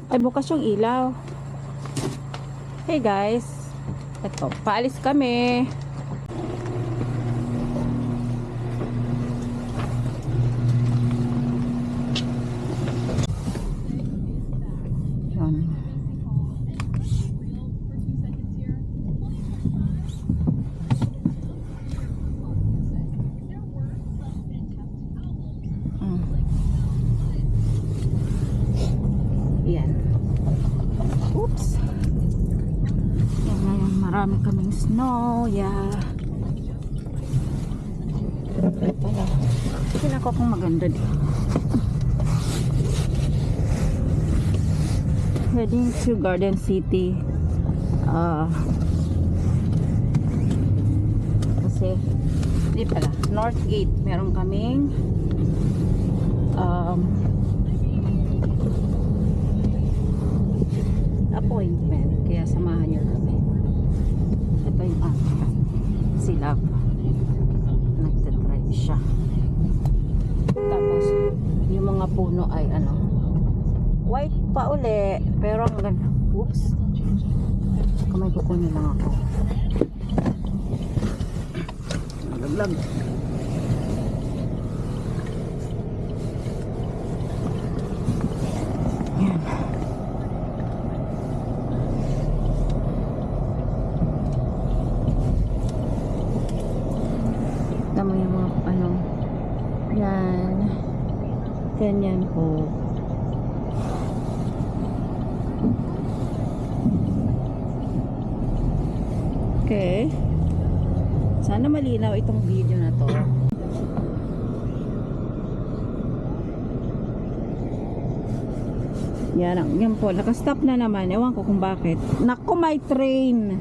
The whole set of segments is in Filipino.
Ay, bukas yung ilaw. Hey guys. Ito, paalis kami. Yan. Yan. Oops. Yan ngayon, marami kaming snow. Yeah. Pala. Pinako kong maganda din. Heading to Garden City. Kasi di pala, North Gate. Meron kaming appointment. Kaya samahan nyo kami. Ito yung sila. Nagtatry siya. Tapos, yung mga puno ay white pa uli. Pero ang ganda. Oops. Kamay kukunin lang ako. Nalaglag. Yan. Tama yung mga yan. Ganyan po. Okay. Sana malinaw itong video na to. Yan po. Nakastop na naman. Ewan ko kung bakit. Naku, may train.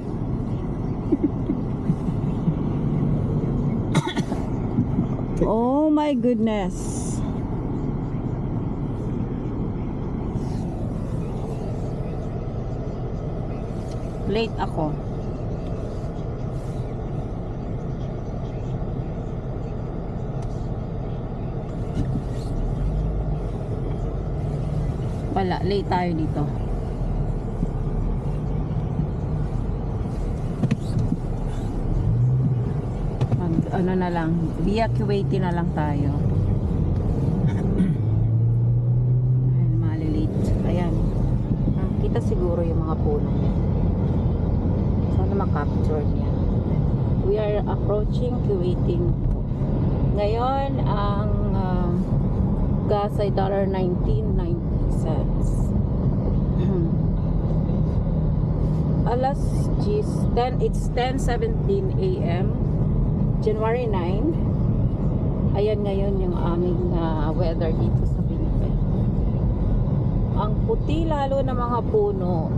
Oh my goodness. Late ako. Wala, late tayo dito. Ano na lang, via Kuwaiti na lang tayo. Ayan, malilate. Ayan. Kita siguro yung mga puno niya. Sana makapture niya. We are approaching Kuwaiti. Ngayon, ang gas ay $1.19.90. Alas 10, it's 10:17 a.m. January 9. Ayan ngayon yung aming weather dito sa Pilipinas. Ang puti lalo ng mga puno.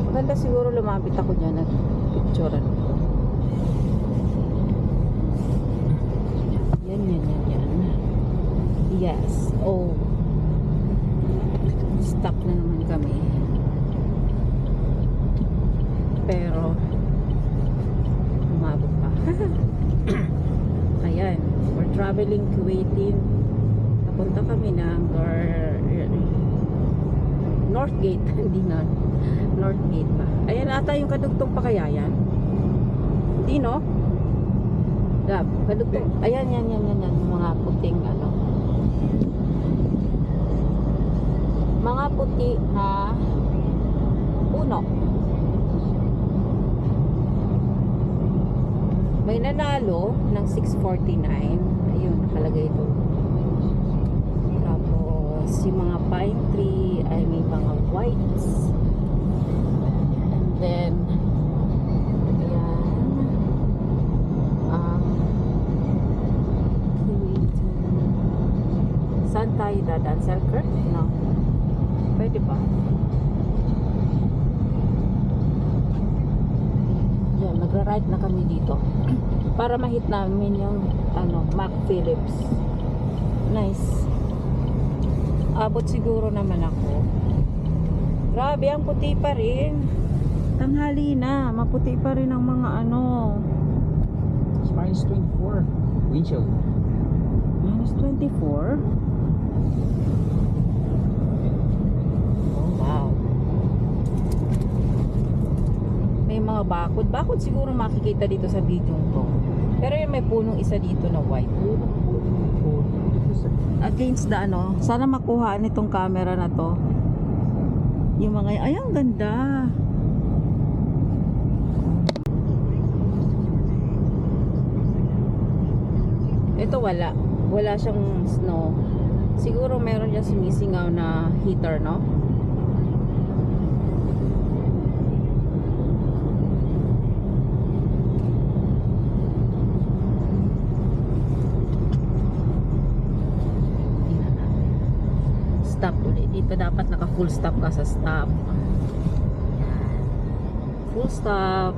Maganda siguro lumapit ako dyan at picturean ko. Yan. Yes. Oh. Stop na naman kami. Pero umabot pa. Ayan, we're traveling Kuwaiti. Napunta kami ng North Gate. Hindi na North Gate pa. Ayan ata yung kadugtong pa kaya yan. Hindi no? Gab, kadugtong. Ayan, yan. Mga puting mga puti na puno. May nanalo ng 649. Ayun, nakalagay ito. Tapos, yung mga pine tree ay may mga whites. And then, ayan. Saan tayo dadaan? Selkirk? No. Pwede ba? Yan, nagra-ride na kami dito. Para ma-hit namin yung Mac Phillips. Nice. Abot siguro naman ako. Grabe, ang puti pa rin. Tanghali na, maputi pa rin ang mga It's -24 wind chill. -24? Oh, wow. mga bakod. Bakod siguro makikita dito sa video ko. Pero yung may punong isa dito na white. Against the ano, sana makuha nitong camera na to. Yung mga, ay ang ganda. Ito wala. Wala siyang snow. Siguro meron dyan sumisingaw na heater, no? Stop ulit. Dito dapat naka full stop ka sa stop. Full stop.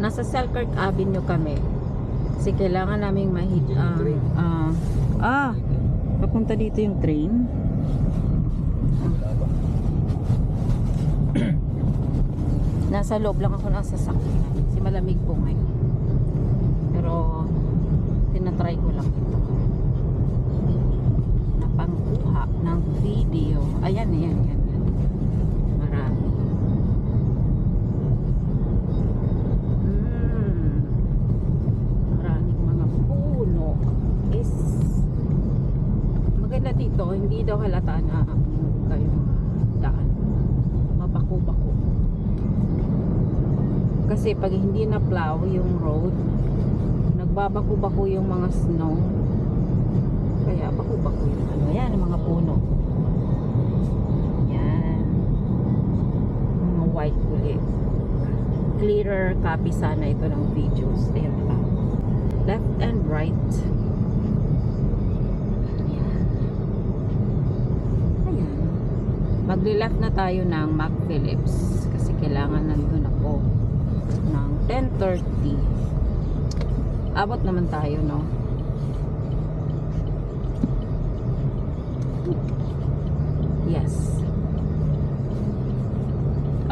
Nasa Selkirk Avenue kami. Kasi kailangan naming papunta dito yung train. Nasa loob lang ako ng sasakyan. Kasi malamig po ngayon. Pero tinatry ko lang ito. Napangkuha ng video. Ayan. Marami. Maraming mga puno. Is maganda dito. Hindi daw halata na kayo daan. Mabako-bako. Kasi pag hindi na plow yung road, nagbabako-bako yung mga snow. Kaya bako-bako yung ano. Yan, ang mga puno. Yan. Mga white ulit. Clearer copy sana ito ng videos. Ayan pa. Left and right. Ayan. Ayan. Magli-left na tayo ng Mac Phillips. Kasi kailangan nandun ako ng 10:30. Abot naman tayo, no? Yes.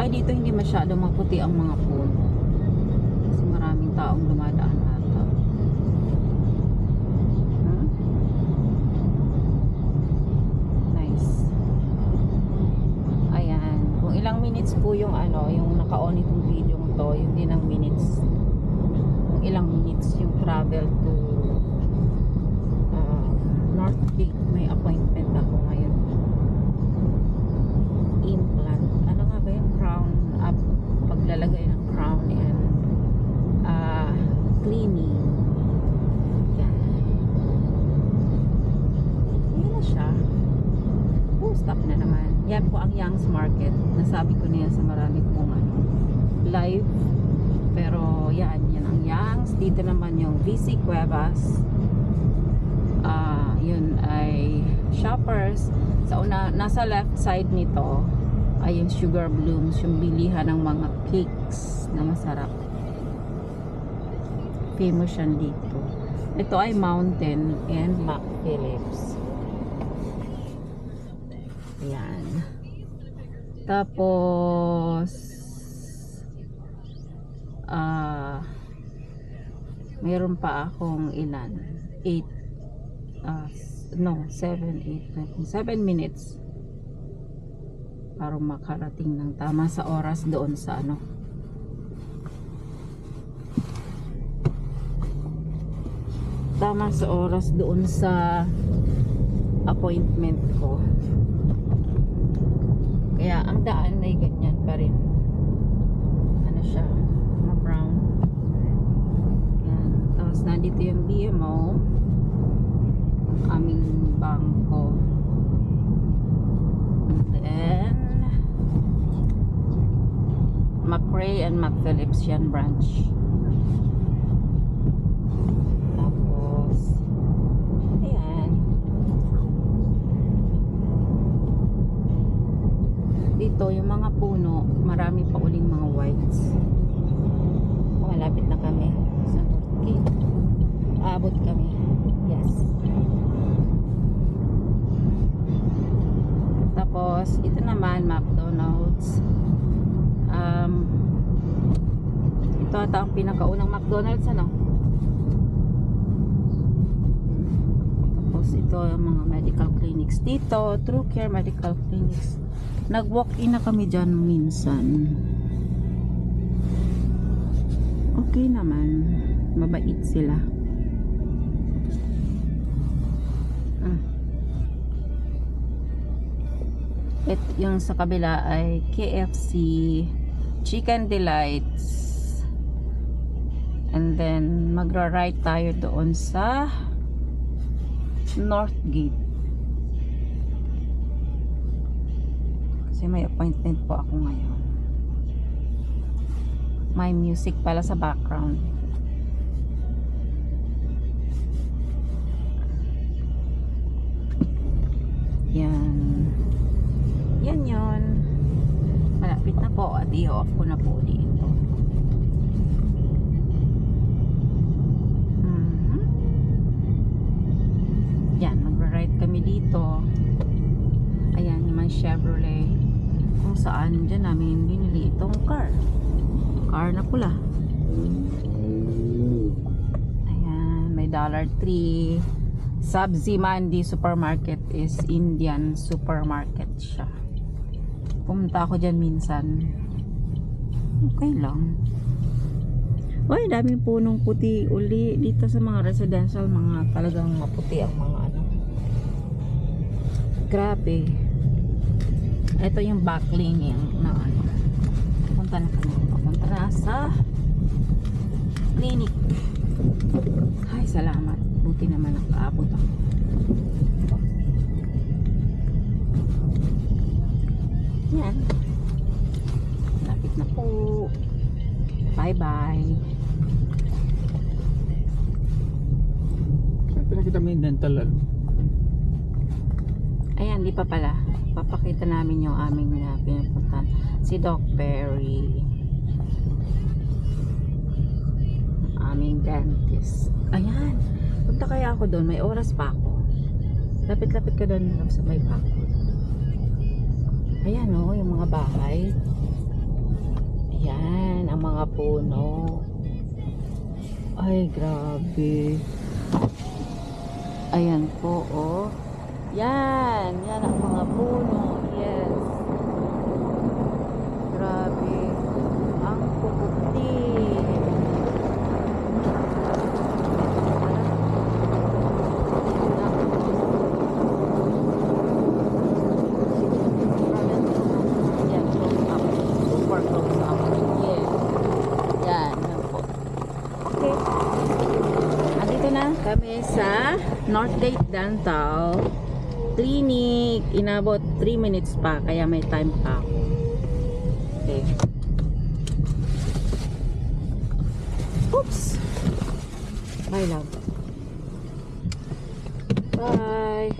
Ay, dito hindi masyado maputi ang mga puno. Kasi maraming taong dumadaan ata. Nice. Ayan. Kung ilang minutes po yung ano, yung naka-on itong video to, yun din ang minutes. Kung ilang minutes yung travel to North Peak. May appointment ako ngayon. Implant. Ano nga ba yung crown up? Paglalagay ng crown and cleaning. Yan. Yan na siya. Oh, stop na naman. Yan po ang Young's Market. Nasabi ko na yan sa marami kong live. Pero yan ang Young's. Dito naman yung VC Cuevas. Yun ay Shoppers. Sa una, nasa left side nito ay yung Sugar Blooms, yung bilihan ng mga cakes na masarap. Famous yan dito. Ito ay Mountain and Mac Phillips. Ayan. Tapos mayroon pa akong ilan? 7, 8, 7 minutes para makarating ng tama sa oras doon sa ano. Tama sa oras doon sa appointment ko. Kaya ang daan ay ganyan pa rin. Ano siya? Brown. Yan. Tapos nandito yung BMO. Aming bangko. And then McRae and McPhillips yan branch. Tapos ayan. Dito yung mga puno, marami pa uling mga whites. Malapit na kami sa North Gate. Aabot kami. Yes. Tapos ito naman McDonald's. Ito ata ang pinakaunang McDonald's, ano? Tapos ito yung mga medical clinics dito, True Care Medical Clinics. Nag-walk-in na kami dyan minsan. Okay naman. Mabait sila. At yung sa kabila ay KFC, Chicken Delights. And then magra-right tayo doon sa Northgate. Kasi may appointment po ako ngayon. May music pala sa background. Yan. Yan yun. Malapit na po at i-off ko na po dito. Yan, magra-ride kami dito. Ayan, naman Chevrolet. Kung saan dyan namin binili itong car. Car na pula. Ayan, may $3. Sabzi Mandi Supermarket is Indian supermarket siya. Pumunta ako dyan minsan. Okay lang. Uy, daming punong puti uli dito sa mga residential, mga talagang maputi ang mga ano. Grabe. Ito yung backlane na ano. Punta na kami. Papunta na sa clinic. Ay, salamat. Buti naman nakaabot ako. Yan. Lapit na po. Bye-bye. Pinakita mo yung dental. Ayan, di pa pala. Papakita namin yung aming pinupuntahan. Si Doc Perry. Aming dentist. Ayan. Punta kaya ako doon. May oras pa ako. Lapit-lapit ka doon sa may bako. Ayan o, yung mga bahay. Ayan, ang mga puno. Ay, grabe. Ayan po, oh. Yan, yan ang mga puno. Yes. Grabe. Ang puputi. Yan, close up. Super close up. Yes. Yan, yan po. Okay. Andito na kami sa Northgate Dental Clinic. Inabot 3 minutes pa, kaya may time pa ako. Okay. Oops. Bye, love. Bye.